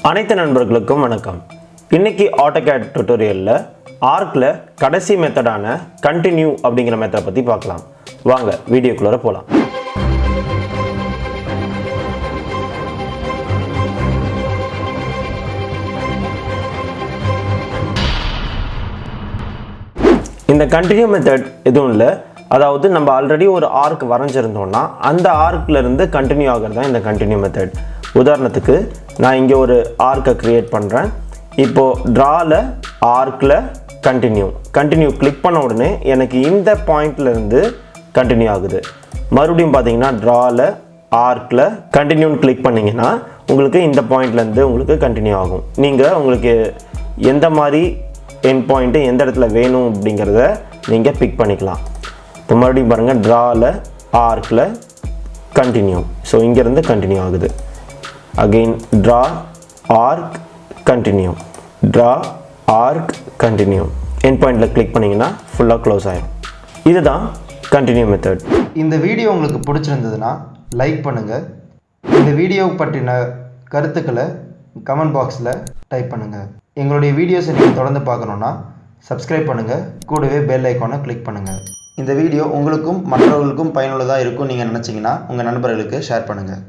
அனைத்து நண்பர்களுக்கும் வணக்கம். இன்னைக்கு AutoCAD டுட்டோரியல்ல ஆர்க்ல கடைசி மெத்தடான கண்டினியூ அப்படிங்கிற மெத்தடை பத்தி பார்க்கலாம். வாங்க வீடியோக்குள்ள போலாம். இந்த கண்டினியூ மெத்தட் எதுவும் இல்லை. அதாவது நம்ம ஆல்ரெடி ஒரு ஆர்க் வரைஞ்சிருந்தோம்னா அந்த ஆர்க்ல இருந்து கண்டினியூ ஆகிறது தான் இந்த கண்டினியூ மெத்தட். உதாரணத்துக்கு நான் இங்கே ஒரு ஆர்க்கை க்ரியேட் பண்ணுறேன். இப்போது ட்ராவில் ஆர்க்கில் கண்டினியூ கிளிக் பண்ண உடனே எனக்கு இந்த பாயிண்ட்லேருந்து கண்டினியூ ஆகுது. மறுபடியும் பார்த்தீங்கன்னா ட்ராவில் ஆர்க்கில் கண்டினியூன்னு கிளிக் பண்ணிங்கன்னா உங்களுக்கு இந்த பாயிண்ட்லேருந்து உங்களுக்கு கண்டினியூ ஆகும். நீங்கள் உங்களுக்கு எந்த மாதிரி எண்ட் பாயிண்ட்டு எந்த இடத்துல வேணும் அப்படிங்கிறத நீங்கள் பிக் பண்ணிக்கலாம். இப்போ மறுபடியும் பாருங்கள், ட்ராவில் ஆர்க்கில் கண்டினியூ. ஸோ இங்கேருந்து கண்டினியூ ஆகுது. Again draw arc continue, draw arc continue. End பாயிண்டில் கிளிக் பண்ணிங்கன்னா ஃபுல்லாக க்ளோஸ் ஆகிடும். இதுதான் கண்டினியூ மெத்தட். இந்த வீடியோ உங்களுக்கு பிடிச்சிருந்ததுன்னா லைக் பண்ணுங்கள். இந்த வீடியோ பற்றின கருத்துக்களை கமெண்ட் பாக்ஸில் டைப் பண்ணுங்கள். எங்களுடைய வீடியோஸை நீங்கள் தொடர்ந்து பார்க்கணுன்னா சப்ஸ்கிரைப் பண்ணுங்கள். கூடவே பெல் ஐக்கானை கிளிக் பண்ணுங்கள். இந்த வீடியோ உங்களுக்கும் மற்றவர்களுக்கும் பயனுள்ளதாக இருக்கும் நீங்கள் நினச்சிங்கன்னா உங்கள் நண்பர்களுக்கு ஷேர் பண்ணுங்கள்.